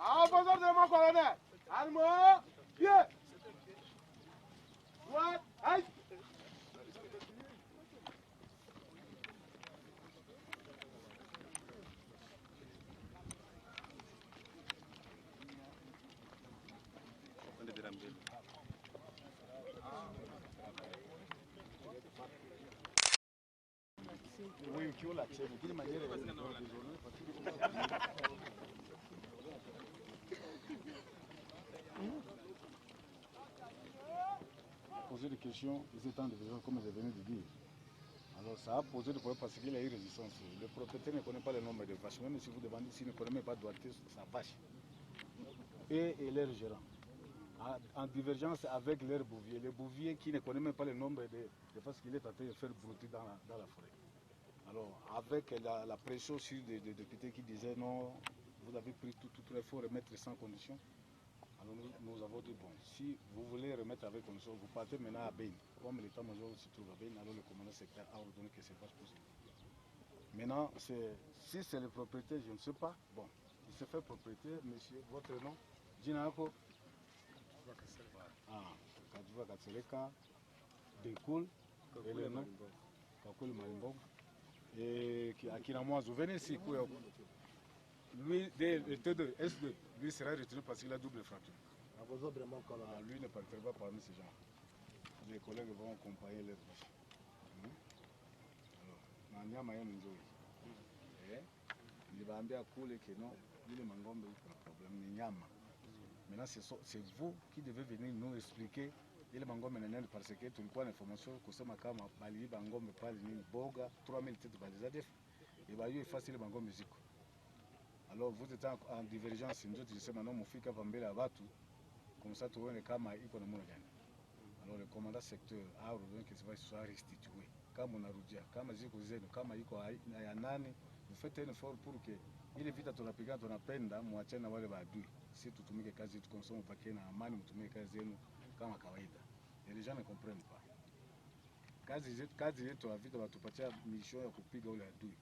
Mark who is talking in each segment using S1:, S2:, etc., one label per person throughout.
S1: En faveur de mon colonel. Allemand, pied. Droite, aïe. Oui, qui l'a tué, de quelle manière poser des questions, ils étaient en division, comme je venais de dire. Alors ça a posé des problèmes parce qu'il y a eu résistance. Le propriétaire ne connaît pas le nombre de vaches. Même si vous demandez s'il ne connaît même pas doigté sa vache. Et leur gérant. En divergence avec leur bouvier. Le bouvier qui ne connaît même pas le nombre de vaches qu'il est en train de faire brouter dans la forêt. Alors avec la pression sur des députés qui disaient non, vous avez pris tout, il faut remettre sans condition. Alors nous avons dit, bon, si vous voulez remettre avec condition, vous partez maintenant à Bain. Comme l'état-major se trouve à Bain, alors le commandant secteur a ordonné que c'est pas possible. Maintenant, si c'est le propriétaire, je ne sais pas. Bon, il se fait propriétaire, monsieur, votre nom, Djinako Kadjouba Katseleka, Dekoul, et le nom, Kakul Marimbong, et Akinamouazou. Venez ici, lui, le T2, S2, lui sera retiré parce qu'il a double fracture. Lui ne partira pas parmi ces gens. Les collègues vont accompagner les vaches. Alors, Nanyama Nzoi. Il va bien couler que non, il est mangombe, il a un problème, ni Nyama. Maintenant, c'est vous qui devez venir nous expliquer. Il est mangombe parce que tu as l'information que ce makama, bali bangombe pali ni boga, 3000 têtes balisades. Et bah, il est facile mangombe musique. Alors, vous êtes en divergence, nous disons maintenant, mon fils a vendu la batu. Comme ça, tu vois le kama iko na mwana gani. Alors le commandant secteur a ordonné que ça va soit restitué. Kama unarudia, kama ziko zenu, kama iko ya nani, vous faites un effort pour que ile vita tunapigana tunapenda muachane na wale maadui. Si tutumike kazi yetu kwa sababu pakie na amani, mtumike kazi yenu kama kawaida. Et les gens ne comprennent pas. Kazi yetu ya vita watupatia mission ya kupiga ule adui.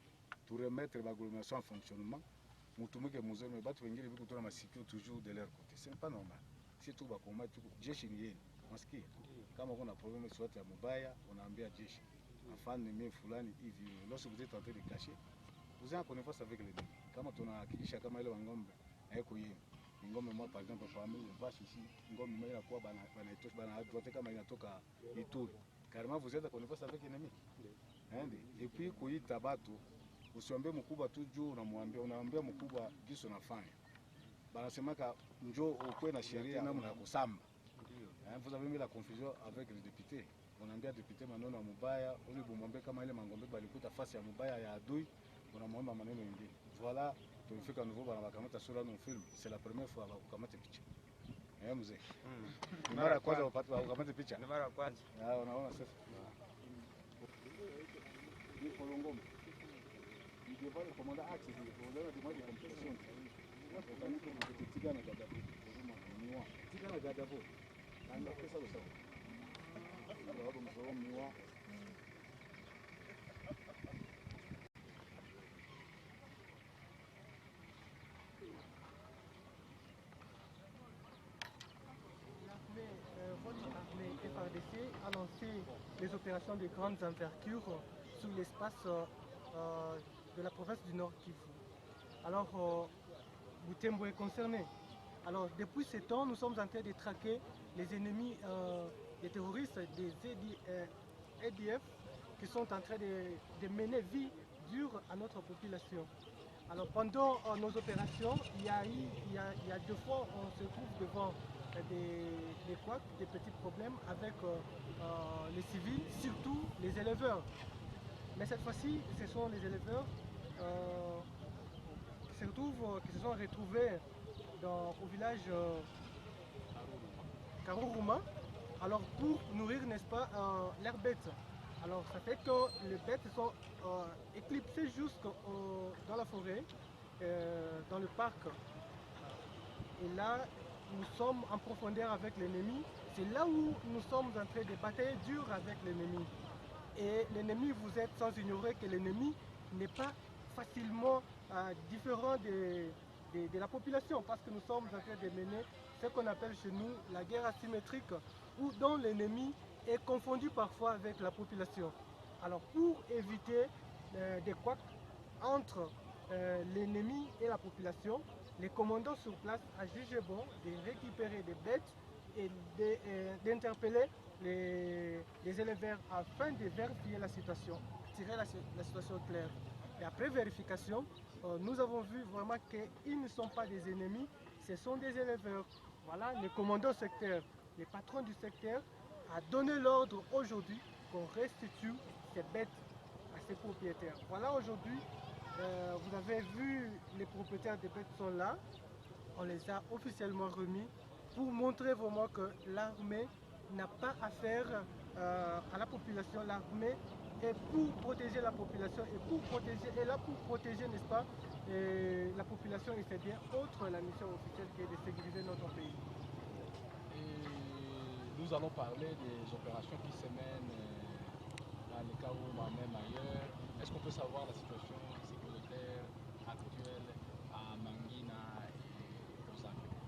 S1: Tu remettre l'agglomération en fonctionnement, mutumike mzuri, mais batu wengine biko tuna masikio toujours de leur côté. Ce n'est pas normal. Si tu bakoma tu jeshi ni yenu. Masikia kama kuna problème soit ya mubaya unaambia jeshi afanye mimi fulani hivi. Lorsque vous êtes en train de cacher, vous êtes en connaissance avec les ennemis. Kama tunahakikisha kama ile ngombe haiko yenu. Ngombe moi par exemple parmi les vaches ici, ngombe moi inakuwa bana droite kama inatoka Ituri. Carrément vous êtes en connaissance avec les ennemis. Et puis kuita batu usiambie mkubwa tu juu unaambia mkubwa giso nafanya. Banasemaka njoo ukwe na sheria namna ya kusamba. Vous avez mis la confusion avec les députés. On a dit député maneno ya mubaya, uli bumwambie kama ile mangombe balikuta fasi ya mubaya ya adui, unamwomba maneno mengine. Voilà, tumefika nouveau bana bakamata sura no film. C'est la première fois bakamata picha. Mzee. Ni mara ya kwanza bakamata picha.
S2: Ni mara ya kwanza.
S1: Unaona sasa. Ni kolongombe. Il devait le commandant axe, on leur a demandé de compétition. Tigana Gadabo. Tigana Gadabo.
S3: Votre armée FARDC a lancé des opérations de grandes envergures sur l'espace de la province du Nord Kivu. Alors, Butembo est concerné. Alors, depuis ce temps, nous sommes en train de traquer les ennemis des terroristes, des EDF, qui sont en train de mener vie dure à notre population. Alors, pendant nos opérations, il y a 2 fois, on se trouve devant des couacs, des petits problèmes avec les civils, surtout les éleveurs. Mais cette fois-ci, ce sont les éleveurs qui se sont retrouvés au village Karuruma, alors pour nourrir, n'est-ce pas, leurs bêtes. Alors ça fait que les bêtes sont éclipsées dans la forêt, dans le parc. Et là, nous sommes en profondeur avec l'ennemi. C'est là où nous sommes en train de batailler dur avec l'ennemi. Et l'ennemi, vous êtes sans ignorer que l'ennemi n'est pas facilement différent des de la population, parce que nous sommes en train de mener ce qu'on appelle chez nous la guerre asymétrique, dont l'ennemi est confondu parfois avec la population. Alors pour éviter des couacs entre l'ennemi et la population, les commandants sur place a jugé bon de récupérer des bêtes et d'interpeller les éleveurs afin de vérifier la situation, tirer la situation claire. Et après vérification, nous avons vu vraiment qu'ils ne sont pas des ennemis, ce sont des éleveurs. Voilà, les commandants sectaires, les patrons du secteur a donné l'ordre aujourd'hui qu'on restitue ces bêtes à ses propriétaires. Voilà, aujourd'hui, vous avez vu, les propriétaires des bêtes sont là. On les a officiellement remis pour montrer vraiment que l'armée n'a pas affaire à la population. L'armée est pour protéger la population et là pour protéger, n'est-ce pas, la population et ses biens, autre la mission officielle qui est de sécuriser notre pays.
S2: Et nous allons parler des opérations qui se mènent dans le cas où même ailleurs. Est-ce qu'on peut savoir la situation sécuritaire actuelle à Mangina et aux Afriques?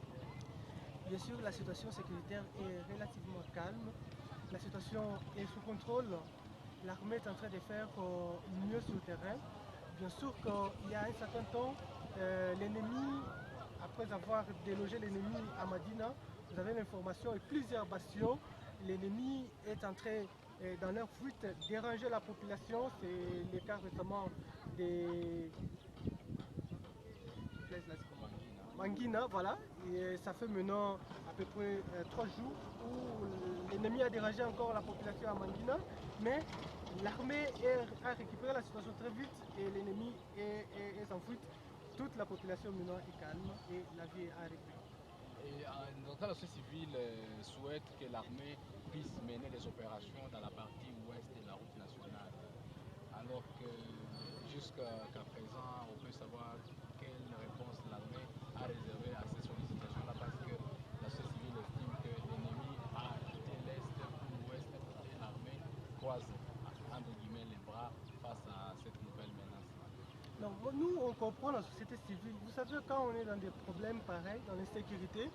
S3: Bien sûr, la situation sécuritaire est relativement calme. La situation est sous contrôle. L'armée est en train de faire mieux sur le terrain. Bien sûr qu'il y a un certain temps, l'ennemi, après avoir délogé l'ennemi à Madina, vous avez l'information et plusieurs bastions. L'ennemi est en train, dans leur fuite, déranger la population. C'est le cas récemment des Mangina, voilà. Et ça fait maintenant à peu près 3 jours où l'ennemi a dérangé encore la population à Mangina. Mais l'armée a récupéré la situation très vite et l'ennemi est en fuite. Toute la population maintenant est calme et la vie est arrêtée.
S2: Et dans le cas, la société civile souhaite que l'armée puisse mener les opérations dans la partie ouest de la route nationale. Alors que jusqu'à présent, on peut savoir quelle réponse l'armée a réservée à ces sollicitations-là, parce que la société civile estime que l'ennemi a quitté l'est pour l'ouest et l'armée croise entre guillemets les bras face à cette nouvelle menace.
S3: Non, nous, on comprend la société civile. Vous savez, quand on est dans des problèmes pareils, dans l'insécurité,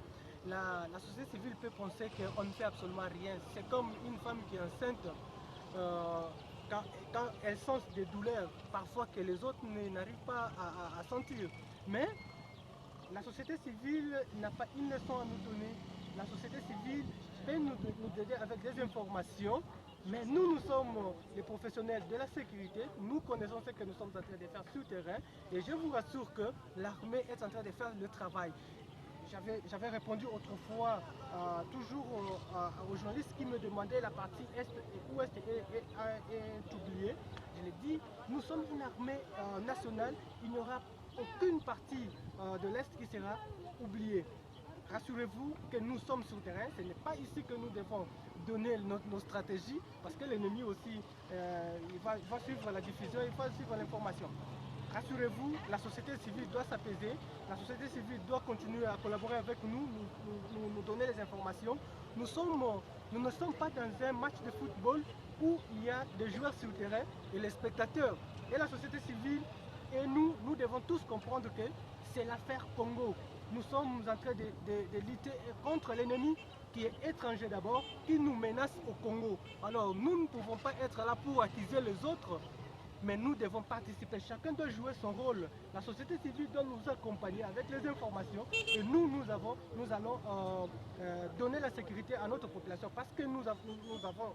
S3: la société civile peut penser qu'on ne fait absolument rien. C'est comme une femme qui est enceinte, quand elle sent des douleurs, parfois que les autres n'arrivent pas à sentir. Mais la société civile n'a pas une leçon à nous donner. La société civile peut nous aider avec des informations. Mais nous sommes les professionnels de la sécurité, nous connaissons ce que nous sommes en train de faire sur le terrain et je vous rassure que l'armée est en train de faire le travail. J'avais répondu autrefois toujours aux journalistes qui me demandaient la partie est et ouest est oubliée. Je l'ai dit, nous sommes une armée nationale, il n'y aura aucune partie de l'Est qui sera oubliée. Rassurez-vous que nous sommes sur le terrain, ce n'est pas ici que nous devons donner nos stratégies, parce que l'ennemi aussi, il va suivre la diffusion, il va suivre l'information. Rassurez-vous, la société civile doit s'apaiser, la société civile doit continuer à collaborer avec nous, nous donner les informations. Nous ne sommes pas dans un match de football où il y a des joueurs sur le terrain et les spectateurs. Et la société civile et nous devons tous comprendre que c'est l'affaire Congo. Nous sommes en train de lutter contre l'ennemi qui est étranger d'abord, qui nous menace au Congo. Alors nous ne pouvons pas être là pour accuser les autres, mais nous devons participer. Chacun doit jouer son rôle. La société civile doit nous accompagner avec les informations et nous allons donner la sécurité à notre population parce que nous avons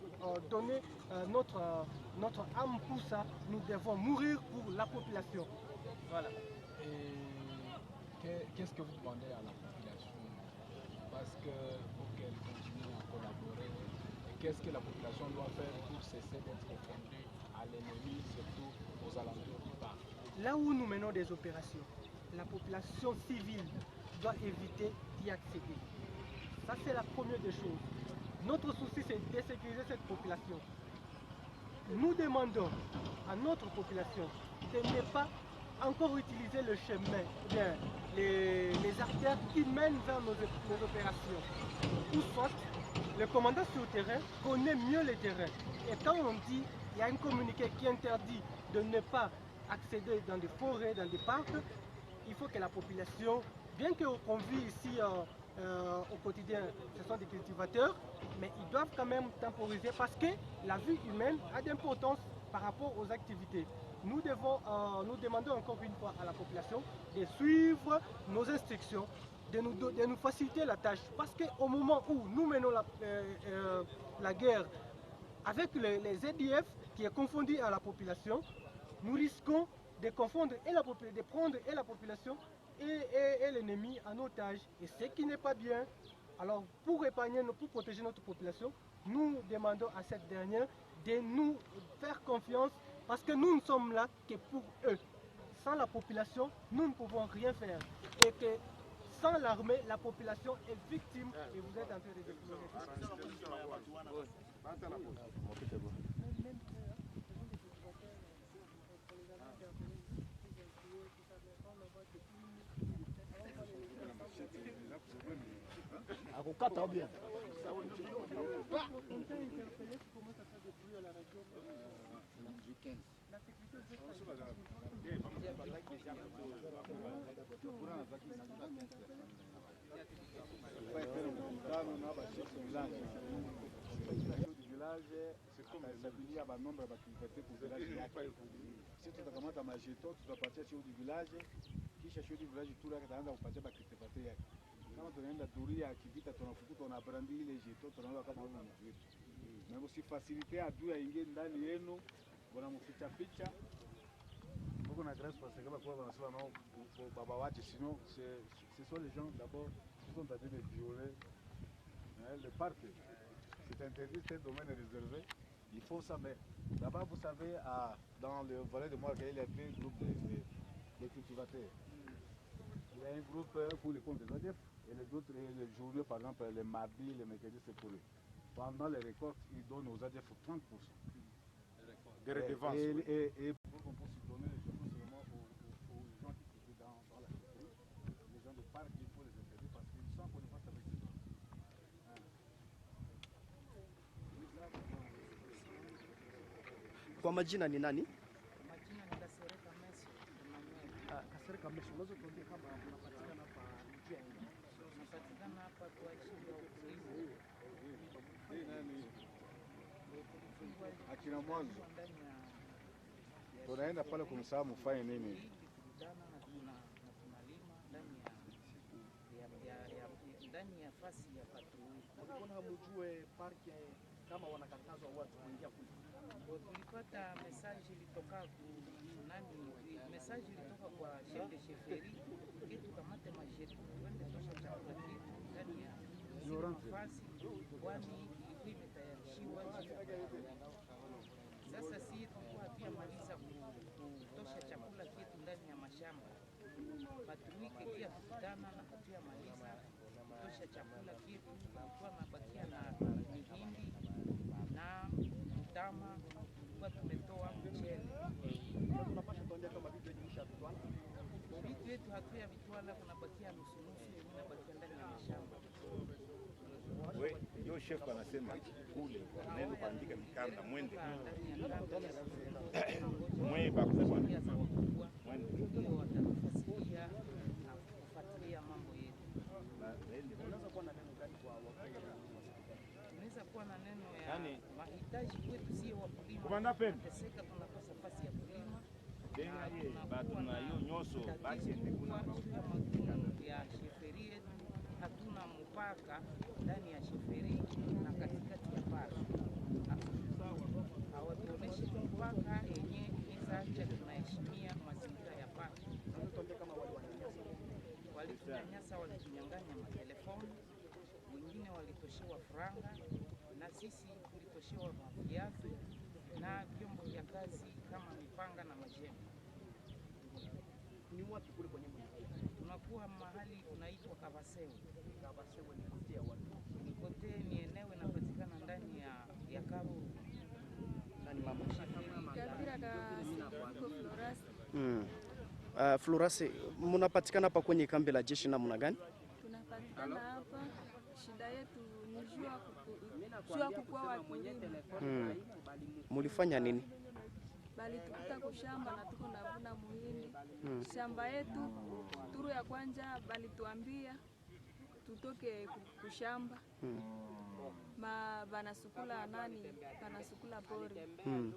S3: donné notre âme pour ça. Nous devons mourir pour la population. Voilà.
S2: Et qu'est-ce que vous demandez à la population? Parce que pour qu'elle continue à collaborer, qu'est-ce que la population doit faire pour cesser d'être confrontée à l'ennemi, surtout aux alentours du parc?
S3: Là où nous menons des opérations, la population civile doit éviter d'y accéder. Ça, c'est la première des choses. Notre souci, c'est de sécuriser cette population. Nous demandons à notre population de ne pas encore utiliser le chemin, bien, les artères qui mènent vers nos opérations. Ou soit, le commandant sur le terrain connaît mieux le terrain. Et quand on dit, il y a un communiqué qui interdit de ne pas accéder dans des forêts, dans des parcs, il faut que la population, bien qu'on vit ici au quotidien, ce sont des cultivateurs, mais ils doivent quand même temporiser parce que la vie humaine a d'importance par rapport aux activités. Nous demandons encore une fois à la population de suivre nos instructions, de nous faciliter la tâche. Parce qu'au moment où nous menons la guerre avec les ZDF qui est confondu à la population, nous risquons de confondre et de prendre et la population et l'ennemi en otage. Et ce qui n'est pas bien. Alors pour protéger notre population, nous demandons à cette dernière de nous faire confiance parce que nous ne sommes là que pour eux. Sans la population, nous ne pouvons rien faire. Et que sans l'armée, la population est victime et vous êtes en train de déplorer.
S1: Akukata bien. C'est comme stabiliser le nombre d'activités pour le village. Si tu as un jeton, tu dois partir sur du village, kisha sur du village tout là kataanza kupatia bakitepate yake. Kama tunaenda duria kivita tunafukuta tunabrandi ile jeton tunaona kama huko mwetu. Na msifacilite adui aingie ndani yenu, wanamficha ficha. Beaucoup de grâce parce que quoi on non baba wache sinon ce sont les gens d'abord qui sont en train de violer le parc. C'est interdit, c'est un domaine réservé. Il faut ça, mais là-bas, vous savez, dans le volet de Morgue, il y a deux groupes de cultivateurs. Il y a un groupe pour les comptes des ADF et les autres, les journées, par exemple, les mardis, les mercredis, c'est pour eux. Pendant les récoltes, ils donnent aux ADF 30%. Des redevances. Et pour qu'on puisse donner les choses seulement aux gens qui cultivent dans la culture, les gens de parc, il faut les interdire parce qu'ils sont en connivence avec eux.
S4: Kwa majina ni nani?
S5: Majina ni Kasereka Messi Emmanuel.
S4: Kasereka Messi, unaweza kuambia kama unapatikana hapa njia hii?
S5: Unapatikana hapa kwa ajili ya ukulima.
S1: Akina mwanzo tunaenda pale kumsahau mfanye nini?
S5: Kudana na tunalima ndani ya fasi ya patroli.
S4: Mbona hamjue parki kama wanakatazwa watu kuingia kule?
S5: Tulipata message ilitoka kwa chef de chefferie kitu kamate majetu twende tosha chakula kitu ndani ya nafasi kwani ilikuwa imetayarishiwa. Sasa si tulikuwa hatuyamaliza kutosha chakula kitu ndani ya mashamba patriki pia tukutana na hatuyamaliza kutosha chakula kitu, tulikuwa nabakia na mihindi na mtama, tulikuwa tumetoa mchele.
S4: Tunapaswa kuambia kama vitu hivi
S5: vitu yetu hatuya vitwala, kunabakia nusu nusu, inabakia ndani ya mashamba.
S6: Yo chef anasema kule neno kuandika mikanda mwende mwe bakubwa mwende
S5: ndio watatufasilia na kufuatilia mambo yetu.
S4: unaweza kuwa na neno gani kwa wakulima?
S5: Tunaweza kuwa na neno ya mahitaji kwetu sio wakulima.
S6: Komanda Pembe.
S5: Tunateseka, tunakosa nafasi ya kulima.
S6: Bado na hiyo nyoso basi kuna
S5: magumu ya sheferi yetu, hatuna mpaka ndani ya sheferi na katikati ya park. Hawatuoneshi mpaka yenye izacha, tunaheshimia mazingira ya park. Walitunyanyasa, walitunyang'anya matelefoni, wengine walitoshewa franga, na sisi tulitoshewa viatu na vyombo vya kazi kama mipanga na majembe.
S4: Ni wapi kule kwenye mlima?
S5: Tunakuwa mahali unaitwa Kavasewe.
S4: Kavasewe ni kutia watu.
S5: Kote ni eneo inapatikana ndani ya Karuru.
S4: Nani mama?
S7: Florase, mnapatikana hapa kwenye kambi la jeshi namna gani?
S8: Tunapatikana hapa, shida yetu ni jua kukua wakulima.
S7: Mulifanya nini?
S8: balitukuta kushamba na tuko navuna muhindi. Shamba yetu turu ya kwanja balituambia tutoke kushamba. Banasukula banasukula pori.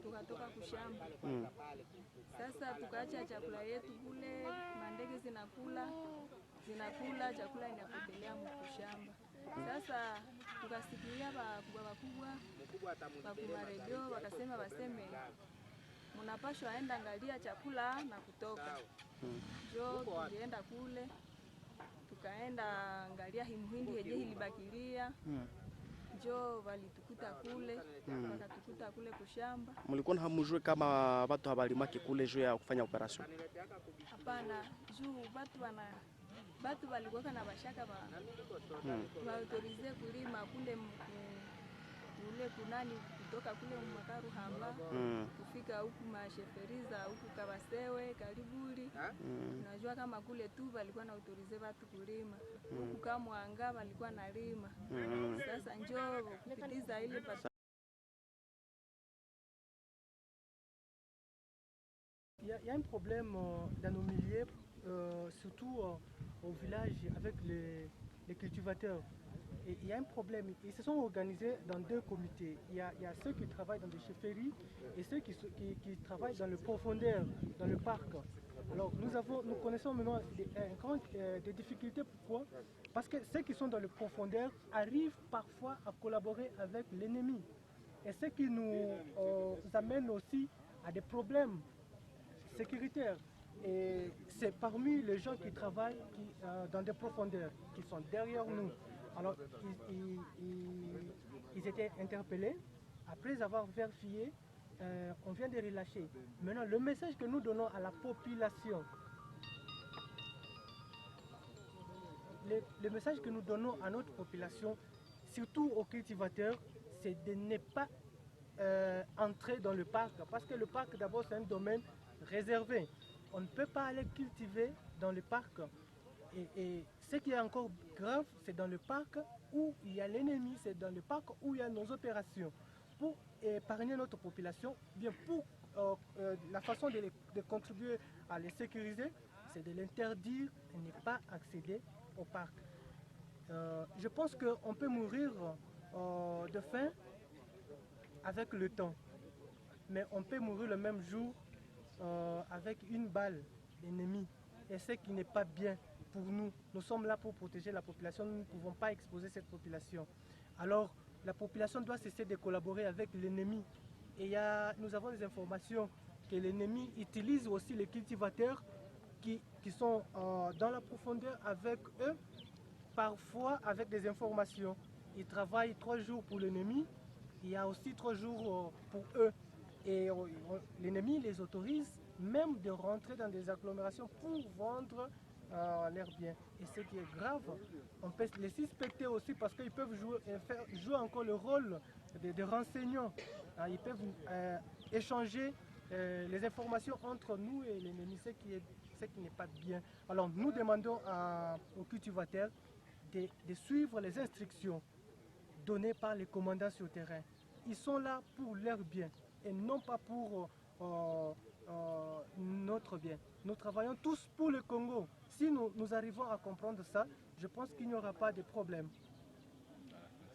S8: Tukatoka kushamba. Sasa tukaacha chakula yetu kule, mandege zinakula chakula inapotelea mkushamba. Sasa tukasikia wakubwa bakuma redio wakasema munapashwa aenda angalia chakula na kutoka. Jo tulienda kule, tukaenda angalia himuhindi yenye ilibakilia. Jo walitukuta kule, wakatukuta kule kushamba.
S7: Mlikuwa hamujue kama watu habalimaki kule juu ya kufanya operation?
S8: Hapana, juu batu walikuwa na bashaka autorize kulima kule kule kunani kutoka kule Makaru hamba kufika huku masheferiza huku Kabasewe Kariburi. Unajua kama kule tu walikuwa na autorize watu kulima. Huku kama anga walikuwa na lima. Sasa njoo kupitiza ile
S3: Il y a un problème dans nos milieux, surtout au village avec les cultivateurs. Et il y a un problème, ils se sont organisés dans deux comités. Il y a ceux qui travaillent dans des chefferies et ceux qui travaillent dans le profondeur, dans le parc. Alors nous connaissons maintenant des difficultés. Pourquoi? Parce que ceux qui sont dans le profondeur arrivent parfois à collaborer avec l'ennemi. Et ce qui nous amène aussi à des problèmes sécuritaires. Et c'est parmi les gens qui travaillent dans des profondeurs, qui sont derrière nous. Alors ils étaient interpellés. Après avoir vérifié, on vient de relâcher. Maintenant, le message que nous donnons à la population, le message que nous donnons à notre population, surtout aux cultivateurs, c'est de ne pas entrer dans le parc. Parce que le parc, d'abord, c'est un domaine réservé. On ne peut pas aller cultiver dans le parc. Et ce qui est encore grave, c'est dans le parc où il y a l'ennemi, c'est dans le parc où il y a nos opérations. Pour épargner notre population, bien pour la façon de contribuer à les sécuriser, c'est de l'interdire et ne pas accéder au parc. Je pense qu'on peut mourir de faim avec le temps, mais on peut mourir le même jour avec une balle ennemie, et ce qui n'est pas bien pour nous. Nous sommes là pour protéger la population, nous ne pouvons pas exposer cette population. Alors la population doit cesser de collaborer avec l'ennemi. Et nous avons des informations que l'ennemi utilise aussi les cultivateurs qui sont dans la profondeur avec eux, parfois avec des informations. Ils travaillent 3 jours pour l'ennemi, il y a aussi 3 jours pour eux. Et l'ennemi les autorise même de rentrer dans des agglomérations pour vendre leurs biens. Et ce qui est grave, on peut les suspecter aussi parce qu'ils peuvent jouer encore le rôle de renseignants. Ils peuvent échanger les informations entre nous et l'ennemi, ce qui n'est pas bien. Alors nous demandons aux cultivateurs de suivre les instructions données par les commandants sur le terrain. Ils sont là pour leur bien et non pas pour notre bien. Nous travaillons tous pour le Congo. Si nous arrivons à comprendre ça, je pense qu'il n'y aura pas de problème.